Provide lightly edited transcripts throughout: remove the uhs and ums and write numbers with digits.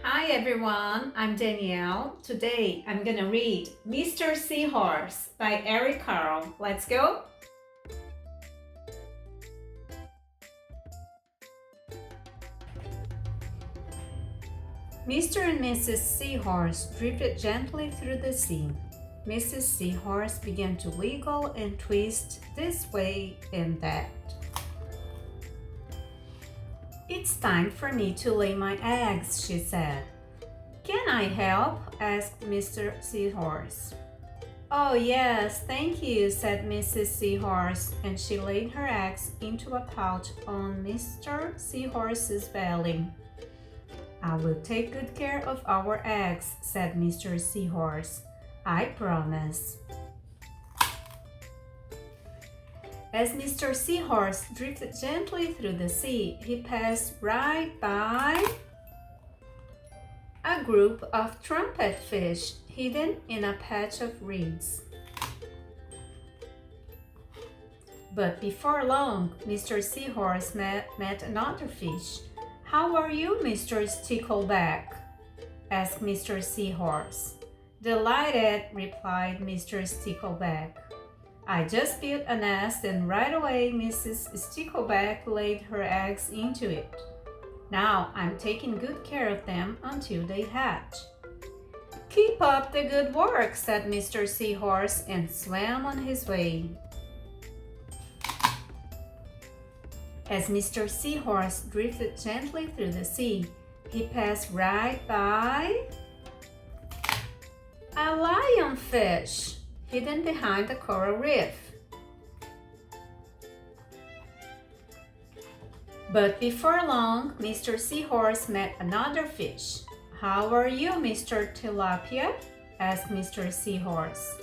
Hi everyone, I'm Danielle. Today I'm gonna read Mr. Seahorse by Carle. Let's go! Mr. and Mrs. Seahorse drifted gently through the sea. Mrs. Seahorse began to wiggle and twist this way and that. "It's time for me to lay my eggs," she said. "Can I help?" asked Mr. Seahorse. "Oh, yes, thank you," said Mrs. Seahorse, and she laid her eggs into a pouch on Mr. Seahorse's belly. "I will take good care of our eggs," said Mr. Seahorse. "I promise." As Mr. Seahorse drifted gently through the sea, he passed right by a group of trumpet fish hidden in a patch of reeds. But before long, Mr. Seahorse met another fish. "How are you, Mr. Stickleback?" asked Mr. Seahorse. "Delighted," replied Mr. Stickleback. "I just built a nest and right away Mrs. Stickleback laid her eggs into it. Now I'm taking good care of them until they hatch." "Keep up the good work," said Mr. Seahorse and swam on his way. As Mr. Seahorse drifted gently through the sea, he passed right by a lionfish hidden behind a coral reef. But before long, Mr. Seahorse met another fish. "How are you, Mr. Tilapia?" asked Mr. Seahorse.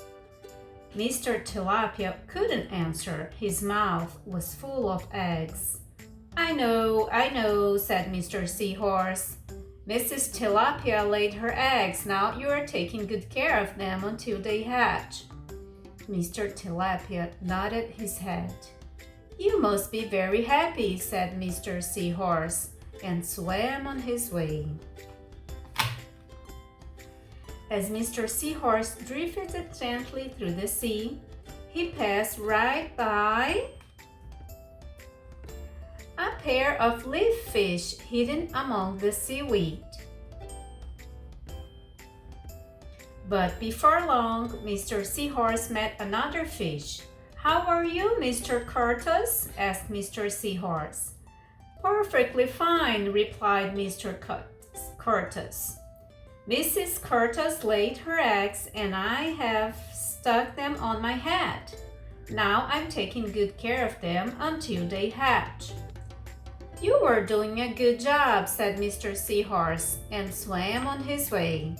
Mr. Tilapia couldn't answer. His mouth was full of eggs. I know," said Mr. Seahorse. "Mrs. Tilapia laid her eggs. Now you are taking good care of them until they hatch." Mr. Tilapia nodded his head. "You must be very happy," said Mr. Seahorse, and swam on his way. As Mr. Seahorse drifted gently through the sea, he passed right by a pair of leaf fish hidden among the seaweed. But before long, Mr. Seahorse met another fish. "How are you, Mr. Curtis?" asked Mr. Seahorse. "Perfectly fine," replied Mr. Curtis. "Mrs. Curtis laid her eggs and I have stuck them on my head. Now I'm taking good care of them until they hatch." "You are doing a good job," said Mr. Seahorse, and swam on his way.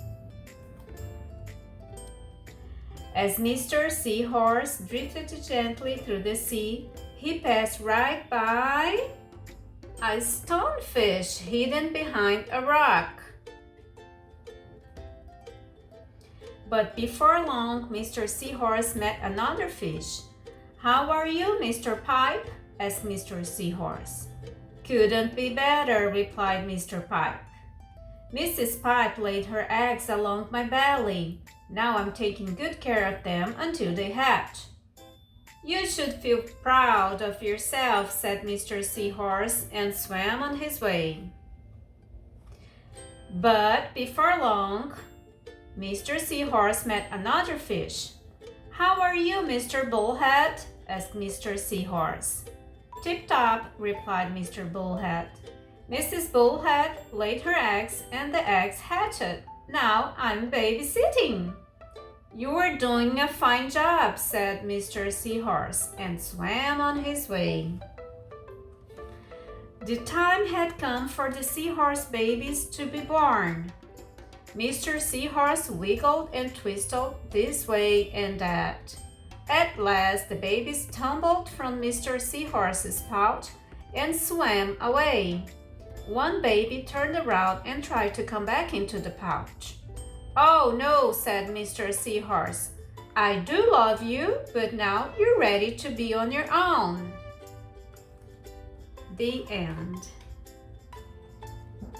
As Mr. Seahorse drifted gently through the sea, he passed right by a stonefish hidden behind a rock. But before long, Mr. Seahorse met another fish. "How are you, Mr. Pipe?" asked Mr. Seahorse. "Couldn't be better," replied Mr. Pipe. "Mrs. Pipe laid her eggs along my belly. Now I'm taking good care of them until they hatch." "You should feel proud of yourself," said Mr. Seahorse, and swam on his way. But before long, Mr. Seahorse met another fish. "How are you, Mr. Bullhead?" asked Mr. Seahorse. "Tip-top," replied Mr. Bullhead. "Mrs. Bullhead laid her eggs and the eggs hatched. Now I'm babysitting." "You are doing a fine job," said Mr. Seahorse, and swam on his way. The time had come for the seahorse babies to be born. Mr. Seahorse wiggled and twisted this way and that. At last, the babies tumbled from Mr. Seahorse's pouch and swam away. One baby turned around and tried to come back into the pouch. "Oh no," said Mr. Seahorse. "I do love you, but now you're ready to be on your own." The end.